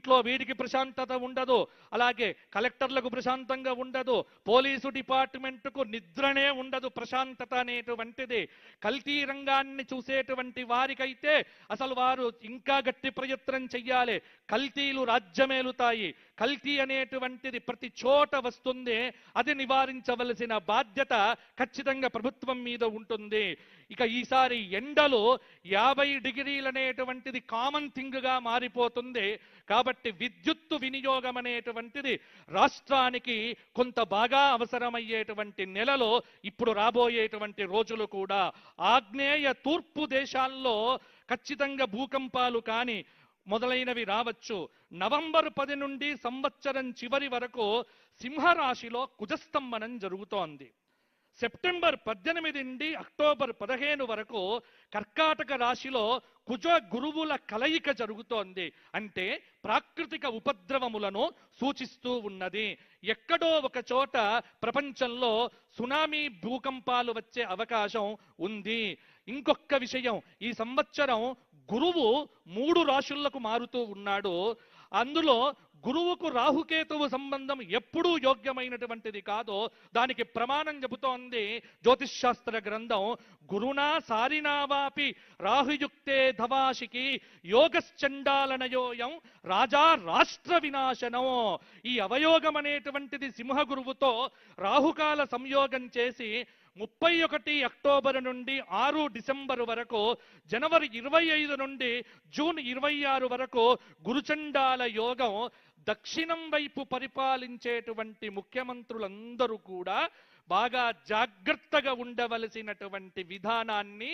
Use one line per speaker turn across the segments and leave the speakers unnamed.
ఇంట్లో వీడికి ప్రశాంతత ఉండదు, అలాగే కలెక్టర్లకు ప్రశాంతంగా ఉండదు, పోలీసు డిపార్ట్మెంట్కు నిద్రనే ఉండదు, ప్రశాంతత అనేటువంటిది. కల్తీ రంగాన్ని చూసేటువంటి వారికైతే అసలు వారు ఇంకా గట్టి ప్రయత్నం చెయ్యాలి. కల్తీలు రాజ్యమేలుతాయి. కల్తీ అనేటువంటిది ప్రతి చోట వస్తుంది. అది నివారించవలసిన బాధ్యత ఖచ్చితంగా ప్రభుత్వం మీద ఉంటుంది. ఇక ఈసారి ఎండలు 50 డిగ్రీలు అనేటువంటిది కామన్ థింగ్ గా మారిపోతుంది. కాబట్టి విద్యుత్తు వినియోగం అనేటువంటిది రాష్ట్రానికి కొంత బాగా అవసరమయ్యేటువంటి నెలలో ఇప్పుడు రాబోయేటువంటి రోజులు కూడా. ఆగ్నేయ తూర్పు దేశాల్లో ఖచ్చితంగా భూకంపాలు కానీ మొదలైనవి రావచ్చు. నవంబర్ 10 నుండి సంవత్సరం చివరి వరకు సింహరాశిలో కుజస్తంభనం జరుగుతోంది. సెప్టెంబర్ 18 నుండి అక్టోబర్ 15 వరకు కర్కాటక రాశిలో కుజ గురువుల కలయిక జరుగుతోంది. అంటే ప్రాకృతిక ఉపద్రవములను సూచిస్తూ ఉన్నది. ఎక్కడో ఒక చోట ప్రపంచంలో సునామీ భూకంపాలు వచ్చే అవకాశం ఉంది. ఇంకొక విషయం, ఈ సంవత్సరం గురువు 3 రాశులకు మారుతూ ఉన్నాడు. అందులో గురువుకు రాహుకేతువు సంబంధం ఎప్పుడూ యోగ్యమైనటువంటిది కాదు. దానికి ప్రమాణం చెబుతోంది జ్యోతిష్ శాస్త్ర గ్రంథం. గురునా సారినావాపి రాహుయుక్తే ధవాషికి యోగశ్చండాలనయోయం రాజా రాష్ట్ర వినాశనం. ఈ అవయోగం అనేటువంటిది సింహ గురువుతో రాహుకాల సంయోగం చేసి 31 అక్టోబర్ నుండి 6 డిసెంబర్ వరకు, జనవరి 25 నుండి జూన్ 26 వరకు గురుచండాల యోగం. దక్షిణం వైపు పరిపాలించేటువంటి ముఖ్యమంత్రులందరూ కూడా బాగా జాగ్రత్తగా ఉండవలసినటువంటి విధానాన్ని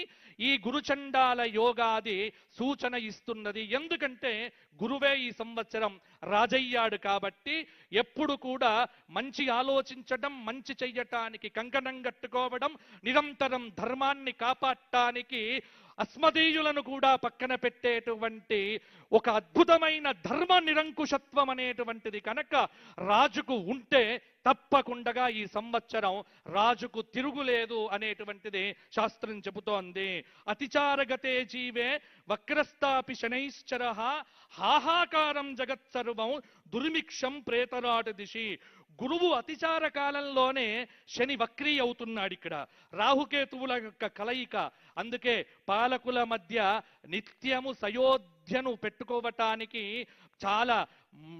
ఈ గురుచండాల యోగాది సూచన ఇస్తున్నది. ఎందుకంటే గురువే ఈ సంవత్సరం రాజయ్యాడు కాబట్టి ఎప్పుడు కూడా మంచి ఆలోచించడం, మంచి చెయ్యటానికి కంకణం కట్టుకోవడం, నిరంతరం ధర్మాన్ని కాపాడటానికి అస్మదీయులను కూడా పక్కన పెట్టేటువంటి ఒక అద్భుతమైన ధర్మ నిరంకుశత్వం అనేటువంటిది కనుక రాజుకు ఉంటే తప్పకుండా ఈ సంవత్సరం రాజుకు తిరుగులేదు అనేటువంటిది శాస్త్రం చెబుతోంది. అతిచారగతే జీవే వక్రస్తాపి శనైశ్చర హాహాకారం జగత్సర్వం దుర్మిక్షం ప్రేతరాట దిశి. గురువు అతిచార కాలంలోనే శని వక్రీ అవుతున్నాడు. ఇక్కడ రాహుకేతువుల యొక్క కలయిక. అందుకే పాలకుల మధ్య నిత్యము సయోధ్యను పెట్టుకోవటానికి చాలా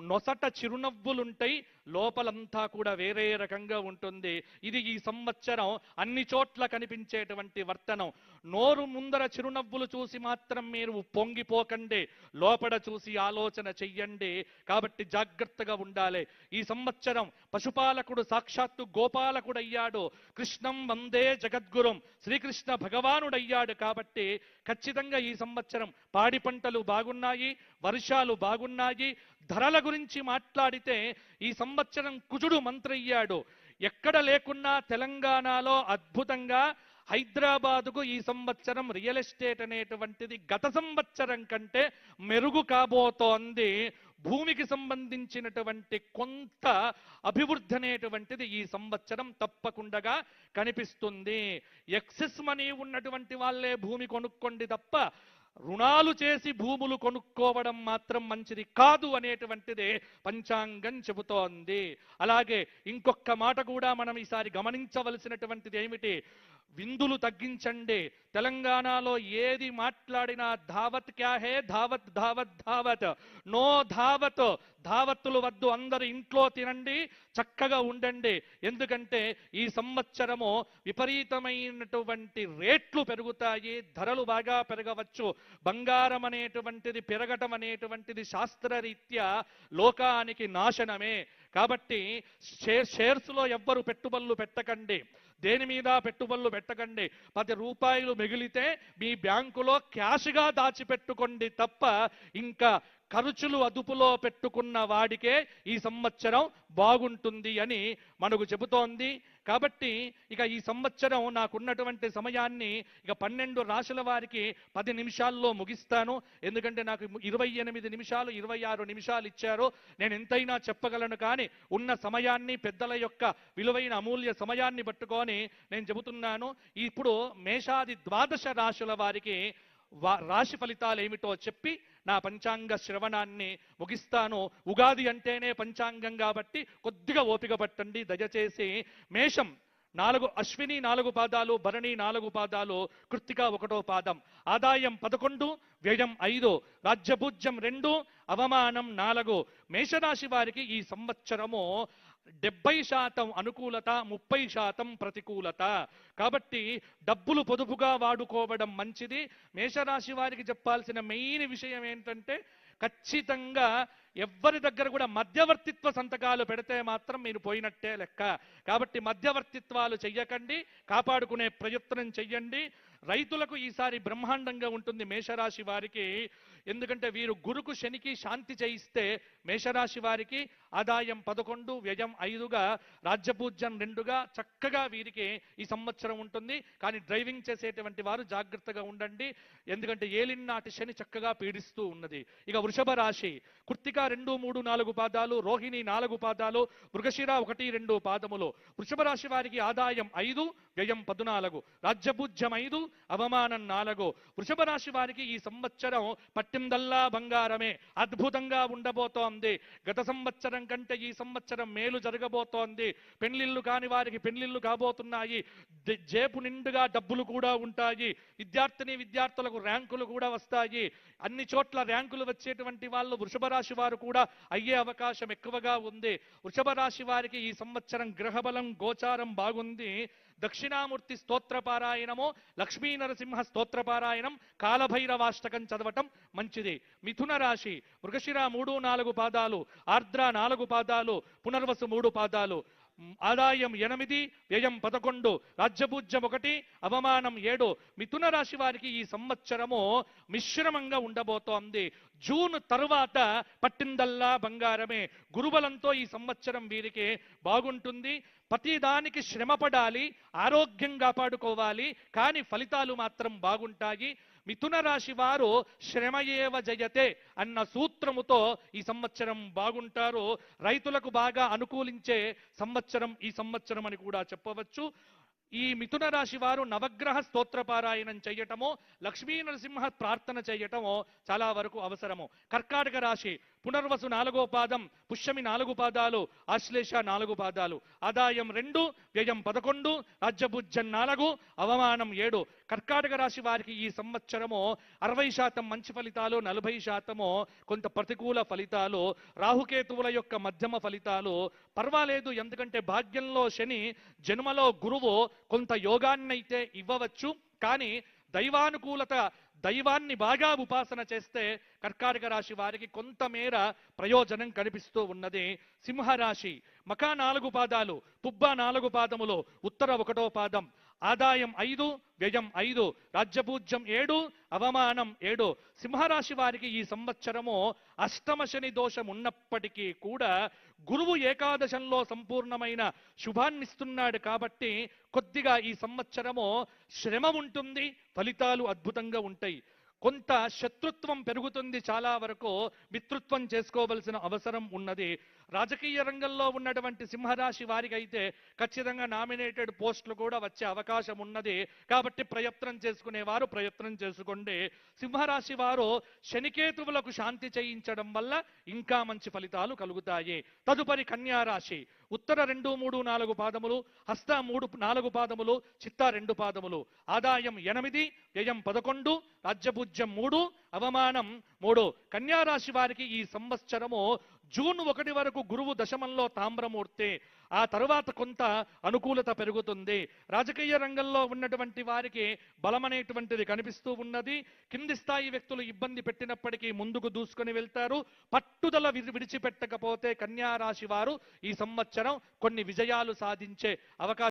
నొసట చిరునవ్వులుంటాయి, లోపలంతా కూడా వేరే రకంగా ఉంటుంది. ఇది ఈ సంవత్సరం అన్ని చోట్ల కనిపించేటువంటి వర్తనం. నోరు ముందర చిరునవ్వులు చూసి మాత్రం మీరు పొంగిపోకండి, లోపల చూసి ఆలోచన చెయ్యండి. కాబట్టి జాగ్రత్తగా ఉండాలి. ఈ సంవత్సరం పశుపాలకుడు సాక్షాత్తు గోపాలకుడయ్యాడు. కృష్ణం వందే జగద్గురుం శ్రీకృష్ణ భగవానుడయ్యాడు. కాబట్టి ఖచ్చితంగా ఈ సంవత్సరం పాడి పంటలు బాగున్నాయి, వర్షాలు బాగున్నాయి. ధరల గురించి మాట్లాడితే ఈ సంవత్సరం కుజుడు మంత్రయ్యాడు. ఎక్కడ లేకున్నా తెలంగాణలో అద్భుతంగా హైదరాబాదుకు ఈ సంవత్సరం రియల్ ఎస్టేట్ అనేటువంటిది గత సంవత్సరం కంటే మెరుగు కాబోతోంది. భూమికి సంబంధించినటువంటి కొంత అభివృద్ధి అనేటువంటిది ఈ సంవత్సరం తప్పకుండా కనిపిస్తుంది. ఎక్సెస్ మనీ ఉన్నటువంటి వాళ్ళే భూమి కొనుక్కోండి తప్ప రుణాలు చేసి భూములు కొనుక్కోవడం మాత్రం మంచిది కాదు అనేటువంటిది పంచాంగం చెబుతోంది. అలాగే ఇంకొక మాట కూడా మనం ఈసారి గమనించవలసినటువంటిది ఏమిటి, విందులు తగ్గించండి. తెలంగాణలో ఏది మాట్లాడినా ధావత్ క్యా హే, ధావత్ ధావత్ ధావత్, నో ధావత్. ధావత్తులు వద్దు, అందరు ఇంట్లో తినండి, చక్కగా ఉండండి. ఎందుకంటే ఈ సంవత్సరము విపరీతమైనటువంటి రేట్లు పెరుగుతాయి, ధరలు బాగా పెరగవచ్చు. బంగారం అనేటువంటిది పెరగటం అనేటువంటిది శాస్త్రరీత్యా లోకానికి నాశనమే. కాబట్టి షేర్స్లో ఎవ్వరు పెట్టుబడులు పెట్టకండి, దేని మీద పెట్టుబడులు పెట్టకండి. 10 రూపాయలు మిగిలితే మీ బ్యాంకులో క్యాష్గా దాచిపెట్టుకోండి తప్ప ఇంకా ఖర్చులు అదుపులో పెట్టుకున్న వాడికే ఈ సంవత్సరం బాగుంటుంది అని మనకు చెబుతోంది. కాబట్టి ఇక ఈ సంవత్సరం నాకున్నటువంటి సమయాన్ని ఇక 12 రాశుల వారికి 10 నిమిషాల్లో ముగిస్తాను. ఎందుకంటే నాకు 28 నిమిషాలు 26 నిమిషాలు ఇచ్చారు. నేను ఎంతైనా చెప్పగలను, కానీ ఉన్న సమయాన్ని పెద్దల యొక్క విలువైన అమూల్య సమయాన్ని పట్టుకొని నేను చెబుతున్నాను. ఇప్పుడు మేషాది 12 రాశుల వారికి రాశి ఫలితాలు ఏమిటో చెప్పి నా పంచాంగ శ్రవణాన్ని ముగిస్తాను. ఉగాది అంటేనే పంచాంగం కాబట్టి కొద్దిగా ఓపిక పట్టండి దయచేసి. మేషం 4 అశ్విని 4 పాదాలు, భరణి 4 పాదాలు, కృత్తిక 1వ పాదం. ఆదాయం 11, వ్యయం 5, రాజ్యపూజ్యం 2, అవమానం 4. మేషరాశి వారికి ఈ సంవత్సరము 70% అనుకూలత, 30% ప్రతికూలత. కాబట్టి డబ్బులు పొదుపుగా వాడుకోవడం మంచిది. మేషరాశి వారికి చెప్పాల్సిన మెయిన్ విషయం ఏంటంటే ఖచ్చితంగా ఎవ్వరి దగ్గర కూడా మధ్యవర్తిత్వ సంతకాలు పెడితే మాత్రం మీరు పోయినట్టే లెక్క. కాబట్టి మధ్యవర్తిత్వాలు చెయ్యకండి, కాపాడుకునే ప్రయత్నం చెయ్యండి. రైతులకు ఈసారి బ్రహ్మాండంగా ఉంటుంది మేషరాశి వారికి. ఎందుకంటే వీరు గురుకు శనికి శాంతి చేయిస్తే మేషరాశి వారికి ఆదాయం 11, వ్యయం 5గా, రాజ్యపూజ్యం 2గా చక్కగా వీరికి ఈ సంవత్సరం ఉంటుంది. కానీ డ్రైవింగ్ చేసేటువంటి వారు జాగ్రత్తగా ఉండండి, ఎందుకంటే ఏలినాటి శని చక్కగా పీడిస్తూ ఉన్నది. ఇక వృషభ రాశి కృత్తిక 2, 3, 4 పాదాలు, రోహిణి 4 పాదాలు, మృగశిర 1, 2 పాదములు. వృషభ రాశి వారికి ఆదాయం 5, వ్యయం 14, రాజ్యపూజ్యం 5, అవమానం 4. వృషభ రాశి వారికి ఈ సంవత్సరం పట్టిందల్లా బంగారమే, అద్భుతంగా ఉండబోతోంది. గత సంవత్సరం కంటే ఈ సంవత్సరం మేలు జరగబోతోంది. పెళ్లిళ్ళు కాని వారికి పెళ్లిళ్ళు కాబోతున్నాయి. జేబు నిండుగా డబ్బులు కూడా ఉంటాయి. విద్యార్థులకు ర్యాంకులు కూడా వస్తాయి. అన్ని చోట్ల ర్యాంకులు వచ్చేటువంటి వాళ్ళు వృషభ రాశి వారు కూడా అయ్యే అవకాశం ఎక్కువగా ఉంది. వృషభ రాశి వారికి ఈ సంవత్సరం గ్రహబలం గోచారం బాగుంది. దక్షిణామూర్తి స్తోత్రపారాయణము, లక్ష్మీ నరసింహ స్తోత్రపారాయణం, కాలభైరవాష్టకం చదవటం మంచిది. మిథున రాశి మృగశిర 3, 4 పాదాలు, ఆర్ద్ర 4 పాదాలు, పునర్వసు 3 పాదాలు. ఆదాయం 8, వ్యయం 11, రాజ్యపూజ్యం 1, అవమానం 7. మిథున రాశి వారికి ఈ సంవత్సరము మిశ్రమంగా ఉండబోతోంది. జూన్ తరువాత పట్టిందల్లా బంగారమే. గురుబలంతో ఈ సంవత్సరం వీరికి బాగుంటుంది. ప్రతిదానికి శ్రమపడాలి, ఆరోగ్యం కాపాడుకోవాలి, కానీ ఫలితాలు మాత్రం బాగుంటాయి. మిథున రాశి వారు శ్రమయేవ జయతే అన్న సూత్రముతో ఈ సంవత్సరం బాగుంటారు. రైతులకు బాగా అనుకూలించే సంవత్సరం ఈ సంవత్సరం అని కూడా చెప్పవచ్చు. ఈ మిథున రాశి వారు నవగ్రహ స్తోత్రపారాయణం చేయటమో, లక్ష్మీ నరసింహ ప్రార్థన చేయటమో చాలా వరకు అవసరము. కర్కాటక రాశి పునర్వసు 4వ పాదం, పుష్యమి 4 పాదాలు, ఆశ్లేష 4 పాదాలు. ఆదాయం 2, వ్యయం 11, రాజ్యపూజ్యం 4, అవమానం 7. కర్కాటక రాశి వారికి ఈ సంవత్సరము 60% మంచి ఫలితాలు, 40% కొంత ప్రతికూల ఫలితాలు. రాహుకేతువుల యొక్క మధ్యమ ఫలితాలు. పర్వాలేదు, ఎందుకంటే భాగ్యంలో శని, జన్మలో గురువు కొంత యోగాన్నైతే ఇవ్వవచ్చు. కానీ దైవానుకూలత, దైవాన్ని బాగా ఉపాసన చేస్తే కర్కాటక రాశి వారికి కొంతమేర ప్రయోజనం కనిపిస్తూ ఉన్నది. సింహరాశి మఖ 4 పాదాలు, పుబ్బ 4 పాదములు, ఉత్తర 1వ పాదం. ఆదాయం 5, వ్యయం 5, రాజ్యపూజ్యం 7, అవమానం 7. సింహరాశి వారికి ఈ సంవత్సరము అష్టమ శని దోషం ఉన్నప్పటికీ కూడా గురువు ఏకాదశంలో సంపూర్ణమైన శుభాన్నిస్తున్నాడు కాబట్టి కొద్దిగా ఈ సంవత్సరము శ్రమ ఉంటుంది, ఫలితాలు అద్భుతంగా ఉంటాయి. కొంత శత్రుత్వం పెరుగుతుంది, చాలా వరకు మిత్రుత్వం చేసుకోవలసిన అవసరం ఉన్నది. రాజకీయ రంగంలో ఉన్నటువంటి సింహరాశి వారికి అయితే ఖచ్చితంగా నామినేటెడ్ పోస్టులు కూడా వచ్చే అవకాశం ఉన్నది. కాబట్టి ప్రయత్నం చేసుకునేవారు ప్రయత్నం చేసుకోండి. సింహరాశి వారు శనికేతువులకు శాంతి చేయించడం వల్ల ఇంకా మంచి ఫలితాలు కలుగుతాయి. తదుపరి కన్యారాశి ఉత్తర 2, 3, 4 పాదములు, హస్త 3, 4 పాదములు, చిత్త 2 పాదములు. ఆదాయం 8, వ్యయం 11, రాజ్యపూజ్యం 3, అవమానం 3. కన్యారాశి వారికి ఈ సంవత్సరము జూన్ 1 వరకు గురువు దశమంలో తామ్రమూర్తి. ఆ తరువాత కొంత అనుకూలత పెరుగుతుంది. రాజకీయ రంగంలో ఉన్నటువంటి వారికి బలమనేటువంటిది కనిపిస్తూ ఉన్నది. కింది స్థాయి వ్యక్తులు ఇబ్బంది పెట్టినప్పటికీ ముందుకు దూసుకొని వెళ్తారు. పట్టుదల విడిచిపెట్టకపోతే కన్యా రాశి వారు ఈ సంవత్సరం కొన్ని విజయాలు సాధించే అవకాశం